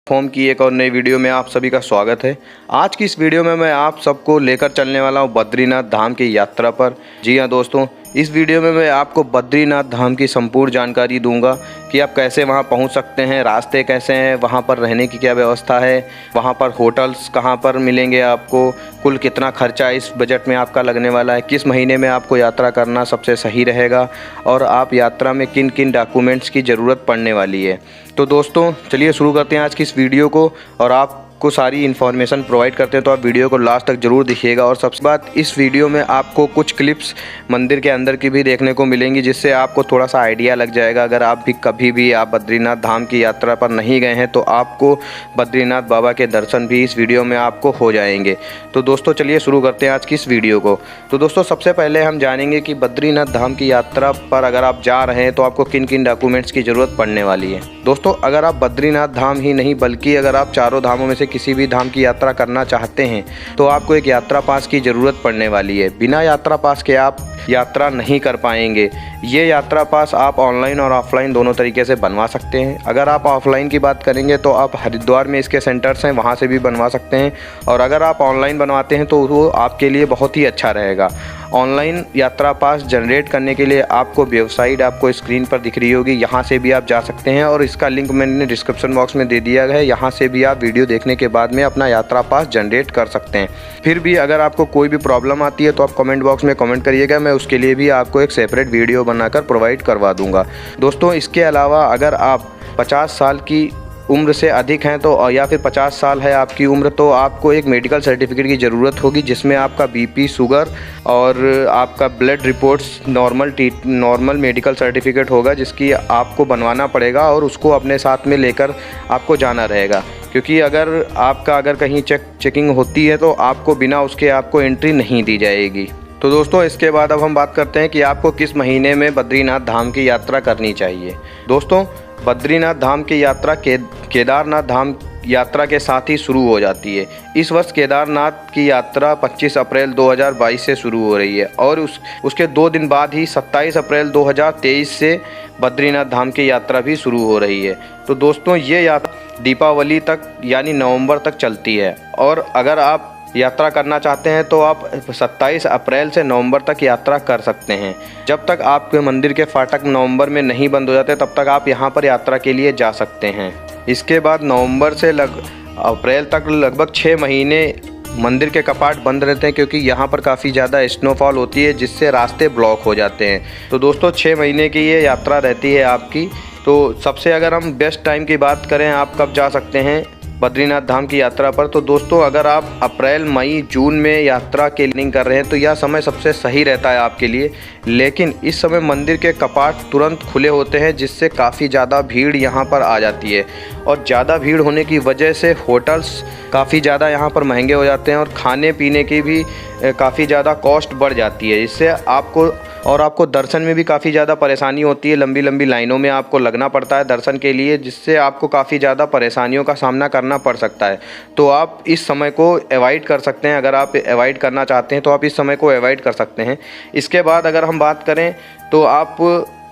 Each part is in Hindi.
फॉर्म की एक और नई वीडियो में आप सभी का स्वागत है। आज की इस वीडियो में मैं आप सबको लेकर चलने वाला हूं बद्रीनाथ धाम की यात्रा पर। जी हां दोस्तों, इस वीडियो में मैं आपको बद्रीनाथ धाम की संपूर्ण जानकारी दूंगा कि आप कैसे वहां पहुंच सकते हैं, रास्ते कैसे हैं, वहां पर रहने की क्या व्यवस्था है, वहां पर होटल्स कहां पर मिलेंगे आपको, कुल कितना खर्चा इस बजट में आपका लगने वाला है, किस महीने में आपको यात्रा करना सबसे सही रहेगा और आप यात्रा में किन किन डॉक्यूमेंट्स की ज़रूरत पड़ने वाली है। तो दोस्तों चलिए शुरू करते हैं आज की इस वीडियो को और आपको सारी इन्फॉर्मेशन प्रोवाइड करते हैं, तो आप वीडियो को लास्ट तक जरूर देखिएगा। और सबसे बात, इस वीडियो में आपको कुछ क्लिप्स मंदिर के अंदर की भी देखने को मिलेंगी, जिससे आपको थोड़ा सा आइडिया लग जाएगा। अगर आप भी कभी भी आप बद्रीनाथ धाम की यात्रा पर नहीं गए हैं तो आपको बद्रीनाथ बाबा के दर्शन भी इस वीडियो में आपको हो जाएंगे। तो दोस्तों चलिए शुरू करते हैं आज की इस वीडियो को। तो दोस्तों सबसे पहले हम जानेंगे कि बद्रीनाथ धाम की यात्रा पर अगर आप जा रहे हैं तो आपको किन किन डॉक्यूमेंट्स की ज़रूरत पड़ने वाली है। दोस्तों अगर आप बद्रीनाथ धाम ही नहीं बल्कि अगर आप चारों धामों में से किसी भी धाम की यात्रा करना चाहते हैं तो आपको एक यात्रा पास की ज़रूरत पड़ने वाली है। बिना यात्रा पास के आप यात्रा नहीं कर पाएंगे। ये यात्रा पास आप ऑनलाइन और ऑफलाइन दोनों तरीके से बनवा सकते हैं। अगर आप ऑफलाइन की बात करेंगे तो आप हरिद्वार में इसके सेंटर्स हैं, वहाँ से भी बनवा सकते हैं। और अगर आप ऑनलाइन बनवाते हैं तो वो आपके लिए बहुत ही अच्छा रहेगा। ऑनलाइन यात्रा पास जनरेट करने के लिए आपको वेबसाइट आपको स्क्रीन पर दिख रही होगी, यहाँ से भी आप जा सकते हैं और इसका लिंक मैंने डिस्क्रिप्शन बॉक्स में दे दिया है। यहाँ से भी आप वीडियो देखने के बाद में अपना यात्रा पास जनरेट कर सकते हैं। फिर भी अगर आपको कोई भी प्रॉब्लम आती है तो आप कमेंट बॉक्स में कमेंट करिएगा, मैं उसके लिए भी आपको एक सेपरेट वीडियो बनाकर प्रोवाइड करवा दूँगा। दोस्तों इसके अलावा अगर आप 50 साल की उम्र से अधिक हैं तो या फिर 50 साल है आपकी उम्र तो आपको एक मेडिकल सर्टिफिकेट की ज़रूरत होगी, जिसमें आपका बीपी, शुगर और आपका blood reports normal medical certificate होगा, जिसकी आपको बनवाना पड़ेगा और उसको अपने साथ में लेकर आपको जाना रहेगा। क्योंकि अगर कहीं चेकिंग होती है तो आपको बिना उसके आपको एंट्री नहीं दी जाएगी। तो दोस्तों इसके बाद अब हम बात करते हैं कि आपको किस महीने में बद्रीनाथ धाम की यात्रा करनी चाहिए। दोस्तों बद्रीनाथ धाम की यात्रा केदारनाथ धाम यात्रा के साथ ही शुरू हो जाती है। इस वर्ष केदारनाथ की यात्रा 25 अप्रैल 2022 से शुरू हो रही है और उसके 2 दिन बाद ही 27 अप्रैल 2023 से बद्रीनाथ धाम की यात्रा भी शुरू हो रही है। तो दोस्तों ये यात्रा दीपावली तक यानी नवंबर तक चलती है और अगर आप यात्रा करना चाहते हैं तो आप 27 अप्रैल से नवंबर तक यात्रा कर सकते हैं। जब तक आपके मंदिर के फाटक नवंबर में नहीं बंद हो जाते तब तक आप यहां पर यात्रा के लिए जा सकते हैं। इसके बाद नवंबर से अप्रैल तक लगभग 6 महीने मंदिर के कपाट बंद रहते हैं, क्योंकि यहाँ पर काफ़ी ज़्यादा स्नोफॉल होती है जिससे रास्ते ब्लॉक हो जाते हैं। तो दोस्तों 6 महीने की ये यात्रा रहती है आपकी। तो सबसे अगर हम बेस्ट टाइम की बात करें आप कब जा सकते हैं बद्रीनाथ धाम की यात्रा पर, तो दोस्तों अगर आप अप्रैल, मई, जून में यात्रा के प्लानिंग कर रहे हैं तो यह समय सबसे सही रहता है आपके लिए। लेकिन इस समय मंदिर के कपाट तुरंत खुले होते हैं, जिससे काफ़ी ज़्यादा भीड़ यहाँ पर आ जाती है और ज़्यादा भीड़ होने की वजह से होटल्स काफ़ी ज़्यादा यहाँ पर महंगे हो जाते हैं और खाने पीने की भी काफ़ी ज़्यादा कॉस्ट बढ़ जाती है। इससे आपको दर्शन में भी काफ़ी ज़्यादा परेशानी होती है। लंबी लंबी लाइनों में आपको लगना पड़ता है दर्शन के लिए, जिससे आपको काफ़ी ज़्यादा परेशानियों का सामना करना पड़ सकता है। तो आप इस समय को अवॉइड कर सकते हैं। अगर आप अवॉइड करना चाहते हैं तो आप इस समय को अवॉइड कर सकते हैं। इसके बाद अगर हम बात करें तो आप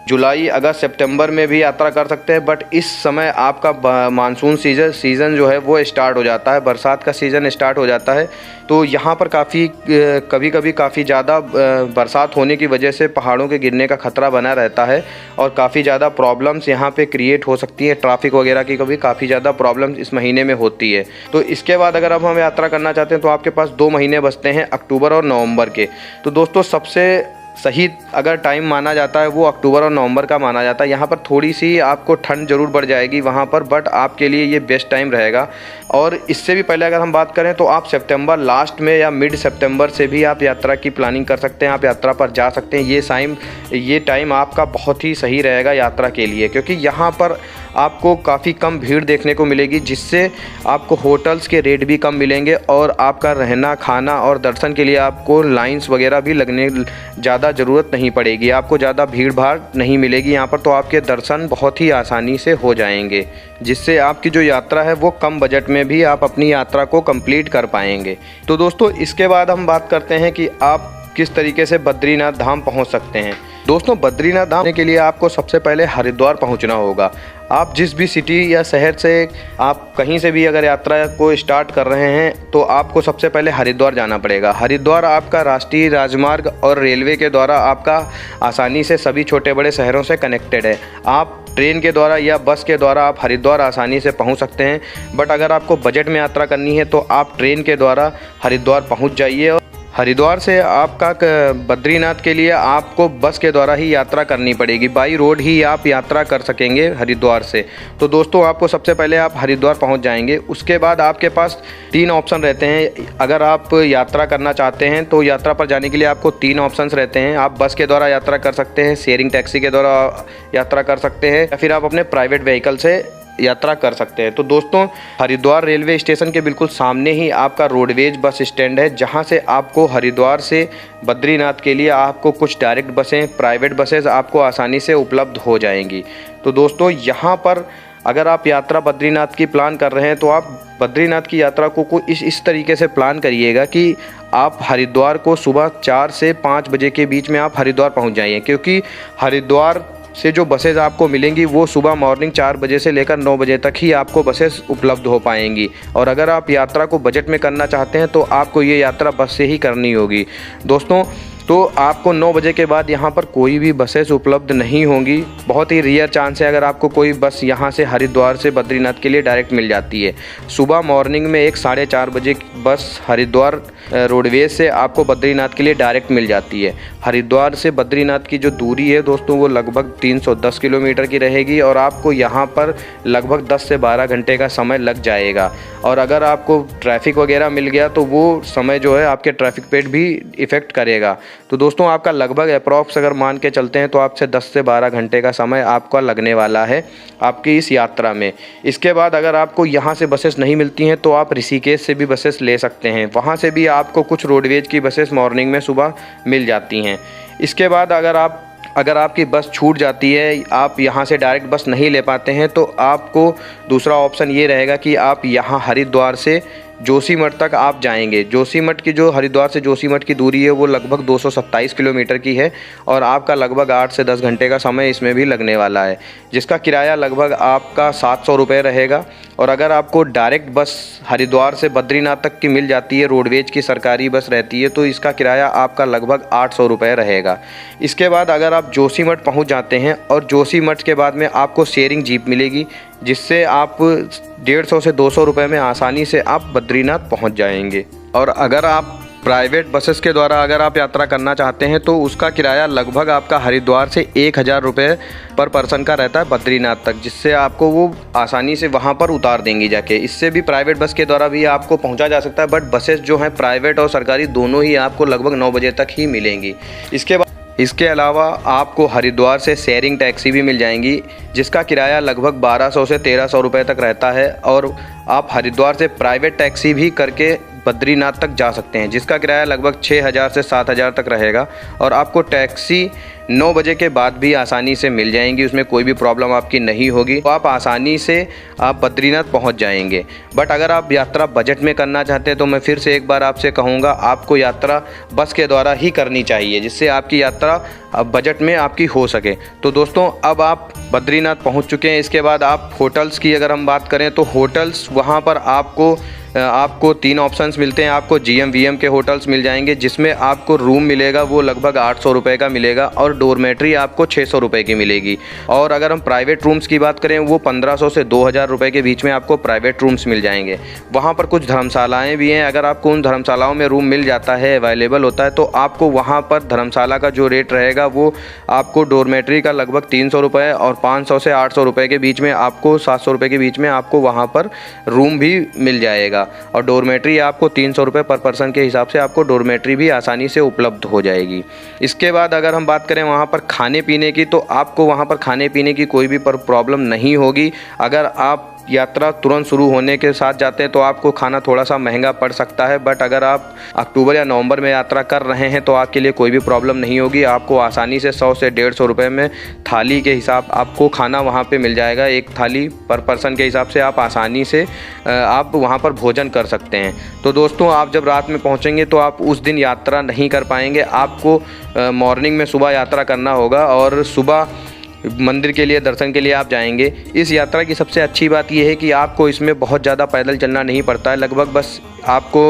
जुलाई, अगस्त, सितंबर में भी यात्रा कर सकते हैं, बट इस समय आपका मानसून सीज़न जो है वो स्टार्ट हो जाता है, बरसात का सीज़न स्टार्ट हो जाता है। तो यहाँ पर कभी कभी काफ़ी ज़्यादा बरसात होने की वजह से पहाड़ों के गिरने का खतरा बना रहता है और काफ़ी ज़्यादा प्रॉब्लम्स यहाँ पे क्रिएट हो सकती है। ट्रैफिक वगैरह की कभी काफ़ी ज़्यादा प्रॉब्लम्स इस महीने में होती है। तो इसके बाद अगर अब हम यात्रा करना चाहते हैं तो आपके पास 2 महीने बचते हैं, अक्टूबर और नवंबर के। तो दोस्तों सबसे सही अगर टाइम माना जाता है वो अक्टूबर और नवंबर का माना जाता है। यहाँ पर थोड़ी सी आपको ठंड ज़रूर बढ़ जाएगी वहाँ पर, बट आपके लिए ये बेस्ट टाइम रहेगा। और इससे भी पहले अगर हम बात करें तो आप सितंबर लास्ट में या मिड सितंबर से भी आप यात्रा की प्लानिंग कर सकते हैं, आप यात्रा पर जा सकते हैं। ये टाइम आपका बहुत ही सही रहेगा यात्रा के लिए, क्योंकि यहाँ पर आपको काफ़ी कम भीड़ देखने को मिलेगी, जिससे आपको होटल्स के रेट भी कम मिलेंगे और आपका रहना, खाना और दर्शन के लिए आपको लाइंस वगैरह भी लगने ज़्यादा ज़रूरत नहीं पड़ेगी। आपको ज़्यादा भीड़ भाड़ नहीं मिलेगी यहाँ पर, तो आपके दर्शन बहुत ही आसानी से हो जाएंगे, जिससे आपकी जो यात्रा है वो कम बजट में भी आप अपनी यात्रा को कंप्लीट कर पाएंगे। तो दोस्तों इसके बाद हम बात करते हैं कि आप किस तरीके से बद्रीनाथ धाम पहुँच सकते हैं। दोस्तों बद्रीनाथ धाम के लिए आपको सबसे पहले हरिद्वार पहुंचना होगा। आप जिस भी सिटी या शहर से आप कहीं से भी अगर यात्रा को स्टार्ट कर रहे हैं तो आपको सबसे पहले हरिद्वार जाना पड़ेगा। हरिद्वार आपका राष्ट्रीय राजमार्ग और रेलवे के द्वारा आपका आसानी से सभी छोटे बड़े शहरों से कनेक्टेड है। आप ट्रेन के द्वारा या बस के द्वारा आप हरिद्वार आसानी से पहुंच सकते हैं, बट अगर आपको बजट में यात्रा करनी है तो आप ट्रेन के द्वारा हरिद्वार पहुंच जाइए। और हरिद्वार से आपका बद्रीनाथ के लिए आपको बस के द्वारा ही यात्रा करनी पड़ेगी, बाई रोड ही आप यात्रा कर सकेंगे हरिद्वार से। तो दोस्तों आपको सबसे पहले आप हरिद्वार पहुंच जाएंगे, उसके बाद आपके पास 3 ऑप्शन रहते हैं। अगर आप यात्रा करना चाहते हैं तो यात्रा पर जाने के लिए आपको 3 ऑप्शंस रहते हैं। आप बस के द्वारा यात्रा कर सकते हैं, शेयरिंग टैक्सी के द्वारा यात्रा कर सकते हैं, या फिर आप अपने प्राइवेट व्हीकल से यात्रा कर सकते हैं। तो दोस्तों हरिद्वार रेलवे स्टेशन के बिल्कुल सामने ही आपका रोडवेज बस स्टैंड है, जहां से आपको हरिद्वार से बद्रीनाथ के लिए आपको कुछ डायरेक्ट बसें, प्राइवेट बसेस आपको आसानी से उपलब्ध हो जाएंगी। तो दोस्तों यहां पर अगर आप यात्रा बद्रीनाथ की प्लान कर रहे हैं तो आप बद्रीनाथ की यात्रा को इस तरीके से प्लान करिएगा कि आप हरिद्वार को सुबह 4 से 5 बजे के बीच में आप हरिद्वार पहुंच जाइए, क्योंकि हरिद्वार से जो बसेज़ आपको मिलेंगी वो सुबह मॉर्निंग 4 बजे से लेकर 9 बजे तक ही आपको बसेस उपलब्ध हो पाएंगी। और अगर आप यात्रा को बजट में करना चाहते हैं तो आपको ये यात्रा बस से ही करनी होगी। दोस्तों तो आपको 9 बजे के बाद यहाँ पर कोई भी बसेस उपलब्ध नहीं होंगी। बहुत ही रेयर चांस है अगर आपको कोई बस यहाँ से हरिद्वार से बद्रीनाथ के लिए डायरेक्ट मिल जाती है। सुबह मॉर्निंग में एक 4:30 बजे बस हरिद्वार रोडवेज से आपको बद्रीनाथ के लिए डायरेक्ट मिल जाती है। हरिद्वार से बद्रीनाथ की जो दूरी है दोस्तों वो लगभग 310 किलोमीटर की रहेगी और आपको यहाँ पर लगभग 10 से 12 घंटे का समय लग जाएगा। और अगर आपको ट्रैफिक वगैरह मिल गया तो वो समय जो है आपके ट्रैफिक पे भी इफ़ेक्ट करेगा। तो दोस्तों आपका लगभग अप्रॉक्स अगर मान के चलते हैं तो आपसे 10 से 12 घंटे का समय आपका लगने वाला है आपकी इस यात्रा में। इसके बाद अगर आपको यहाँ से बसेस नहीं मिलती हैं तो आप ऋषिकेश से भी बसेस ले सकते हैं, वहाँ से भी आपको कुछ रोडवेज की बसेस मॉर्निंग में सुबह मिल जाती हैं। इसके बाद अगर आपकी बस छूट जाती है, आप यहाँ से डायरेक्ट बस नहीं ले पाते हैं, तो आपको दूसरा ऑप्शन ये रहेगा कि आप यहाँ हरिद्वार से जोशीमठ तक आप जाएंगे। जोशीमठ की जो हरिद्वार से जोशीमठ की दूरी है वो लगभग 227 किलोमीटर की है और आपका लगभग 8 से 10 घंटे का समय इसमें भी लगने वाला है, जिसका किराया लगभग आपका 700 रुपये रहेगा। और अगर आपको डायरेक्ट बस हरिद्वार से बद्रीनाथ तक की मिल जाती है, रोडवेज की सरकारी बस रहती है, तो इसका किराया आपका लगभग 800 रुपये रहेगा। इसके बाद अगर आप जोशीमठ पहुंच जाते हैं और जोशीमठ के बाद में आपको शेयरिंग जीप मिलेगी, जिससे आप 150 से 200 रुपये में आसानी से आप बद्रीनाथ पहुंच जाएंगे। और अगर आप प्राइवेट बसेस के द्वारा अगर आप यात्रा करना चाहते हैं तो उसका किराया लगभग आपका हरिद्वार से 1000 रुपये पर पर्सन का रहता है बद्रीनाथ तक, जिससे आपको वो आसानी से वहाँ पर उतार देंगी जाके। इससे भी प्राइवेट बस के द्वारा भी आपको पहुँचा जा सकता है, बट बसेस जो हैं प्राइवेट और सरकारी दोनों ही आपको लगभग 9 बजे तक ही मिलेंगी। इसके अलावा आपको हरिद्वार से शेयरिंग टैक्सी भी मिल जाएंगी, जिसका किराया लगभग 1200 से 1300 रुपये तक रहता है। और आप हरिद्वार से प्राइवेट टैक्सी भी करके बद्रीनाथ तक जा सकते हैं, जिसका किराया लगभग 6000 से 7000 तक रहेगा। और आपको टैक्सी 9 बजे के बाद भी आसानी से मिल जाएंगी, उसमें कोई भी प्रॉब्लम आपकी नहीं होगी, तो आप आसानी से आप बद्रीनाथ पहुंच जाएंगे। बट अगर आप यात्रा बजट में करना चाहते हैं तो मैं फिर से एक बार आपसे कहूँगा, आपको यात्रा बस के द्वारा ही करनी चाहिए, जिससे आपकी यात्रा बजट में आपकी हो सके। तो दोस्तों अब आप बद्रीनाथ पहुंच चुके हैं। इसके बाद आप होटल्स की अगर हम बात करें तो होटल्स वहां पर आपको 3 ऑप्शंस मिलते हैं। आपको GM VM के होटल्स मिल जाएंगे, जिसमें आपको रूम मिलेगा वो लगभग 800 रुपये का मिलेगा और डोरमेट्री आपको 600 रुपये की मिलेगी। और अगर हम प्राइवेट रूम्स की बात करें वो 1500 से 2000 रुपये के बीच में आपको प्राइवेट रूम्स मिल जाएंगे। वहाँ पर कुछ धर्मशालाएँ भी हैं, अगर आपको उन धर्मशालाओं में रूम मिल जाता है, अवेलेबल होता है, तो आपको वहाँ पर धर्मशाला का जो रेट रहेगा वो आपको डोरमेट्री का लगभग 300 रुपये और 500 से 800 रुपये के बीच में आपको 700 रुपये के बीच में आपको वहाँ पर रूम भी मिल जाएगा। और डोरमेट्री आपको 300 रुपये पर पर्सन के हिसाब से आपको डोरमेट्री भी आसानी से उपलब्ध हो जाएगी। इसके बाद अगर हम बात करें वहाँ पर खाने पीने की, तो आपको वहाँ पर खाने पीने की कोई भी प्रॉब्लम नहीं होगी। अगर आप यात्रा तुरंत शुरू होने के साथ जाते हैं तो आपको खाना थोड़ा सा महंगा पड़ सकता है, बट अगर आप अक्टूबर या नवंबर में यात्रा कर रहे हैं तो आपके लिए कोई भी प्रॉब्लम नहीं होगी। आपको आसानी से 100 से 150 रुपये में थाली के हिसाब आपको खाना वहाँ पे मिल जाएगा। एक थाली पर पर्सन के हिसाब से आप आसानी से आप वहाँ पर भोजन कर सकते हैं। तो दोस्तों आप जब रात में पहुँचेंगे तो आप उस दिन यात्रा नहीं कर पाएंगे। आपको मॉर्निंग में सुबह यात्रा करना होगा और सुबह मंदिर के लिए दर्शन के लिए आप जाएंगे। इस यात्रा की सबसे अच्छी बात यह है कि आपको इसमें बहुत ज़्यादा पैदल चलना नहीं पड़ता है। लगभग बस आपको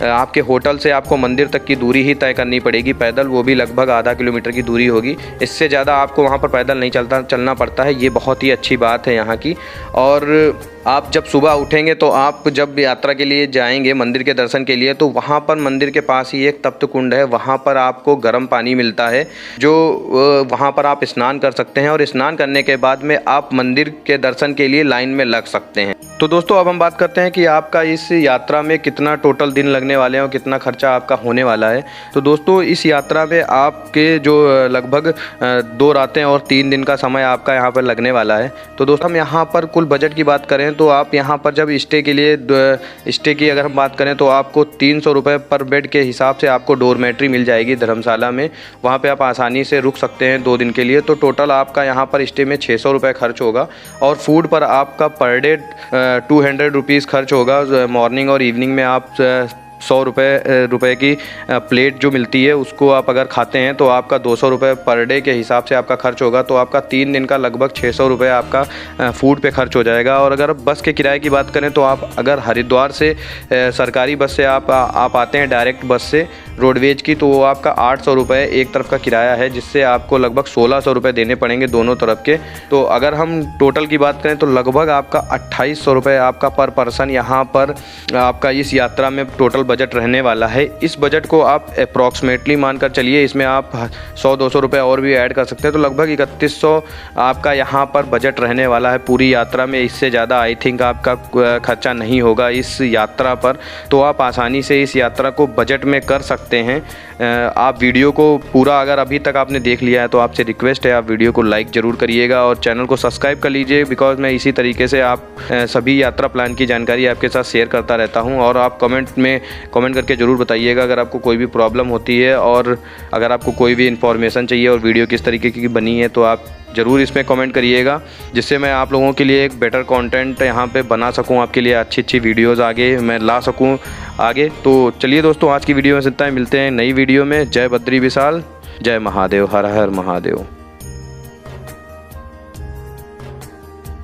आपके होटल से आपको मंदिर तक की दूरी ही तय करनी पड़ेगी पैदल, वो भी लगभग आधा किलोमीटर की दूरी होगी। इससे ज़्यादा आपको वहाँ पर पैदल नहीं चलना पड़ता है। ये बहुत ही अच्छी बात है यहाँ की। और आप जब सुबह उठेंगे तो आप जब यात्रा के लिए जाएंगे मंदिर के दर्शन के लिए, तो वहाँ पर मंदिर के पास ही एक तप्त कुंड है। वहाँ पर आपको गर्म पानी मिलता है, जो वहाँ पर आप स्नान कर सकते हैं और स्नान करने के बाद में आप मंदिर के दर्शन के लिए लाइन में लग सकते हैं। तो दोस्तों अब हम बात करते हैं कि आपका इस यात्रा में कितना टोटल दिन लगने वाले हैं और कितना खर्चा आपका होने वाला है। तो दोस्तों इस यात्रा में आपके जो लगभग 2 रातें और 3 दिन का समय आपका यहाँ पर लगने वाला है। तो दोस्तों हम यहाँ पर कुल बजट की बात करें तो आप यहाँ पर जब स्टे के लिए स्टे की अगर हम बात करें तो आपको 300 रुपये पर बेड के हिसाब से आपको डोरमेट्री मिल जाएगी धर्मशाला में। वहाँ पे आप आसानी से रुक सकते हैं 2 दिन के लिए। तो टोटल आपका यहाँ पर स्टे में 600 रुपये खर्च होगा और फूड पर आपका पर डे 200 रुपीज़ खर्च होगा। मॉर्निंग और इवनिंग में आप 100 रुपये की प्लेट जो मिलती है उसको आप अगर खाते हैं तो आपका 200 रुपये पर डे के हिसाब से आपका खर्च होगा। तो आपका 3 दिन का लगभग 600 रुपये आपका फूड पे खर्च हो जाएगा। और अगर बस के किराए की बात करें तो आप अगर हरिद्वार से सरकारी बस से आप आते हैं डायरेक्ट बस से रोडवेज की, तो वो आपका 800 रुपये एक तरफ का किराया है, जिससे आपको लगभग 1600 रुपये देने पड़ेंगे दोनों तरफ के। तो अगर हम टोटल की बात करें तो लगभग आपका 2800 रुपये आपका पर पर्सन यहाँ पर आपका इस यात्रा में टोटल बजट रहने वाला है। इस बजट को आप अप्रॉक्सीमेटली मानकर चलिए, इसमें आप 100-200 रुपये और भी ऐड कर सकते हैं। तो लगभग 3100 आपका यहाँ पर बजट रहने वाला है पूरी यात्रा में। इससे ज़्यादा आई थिंक आपका खर्चा नहीं होगा इस यात्रा पर। तो आप आसानी से इस यात्रा को बजट में कर सकते हैं। आप वीडियो को पूरा अगर अभी तक आपने देख लिया है तो आपसे रिक्वेस्ट है आप वीडियो को लाइक ज़रूर करिएगा और चैनल को सब्सक्राइब कर लीजिए, बिकॉज मैं इसी तरीके से आप सभी यात्रा प्लान की जानकारी आपके साथ शेयर करता रहता हूं। और आप कमेंट करके ज़रूर बताइएगा अगर आपको कोई भी प्रॉब्लम होती है और अगर आपको कोई भी इन्फॉर्मेशन चाहिए और वीडियो किस तरीके की बनी है तो आप ज़रूर इसमें कमेंट करिएगा, जिससे मैं आप लोगों के लिए एक बेटर कंटेंट यहाँ पे बना सकूँ, आपके लिए अच्छी वीडियोज़ आगे मैं ला सकूँ आगे। तो चलिए दोस्तों आज की वीडियो में इतना ही, मिलते हैं नई वीडियो में। जय बद्री विशाल, जय महादेव, हर हर महादेव।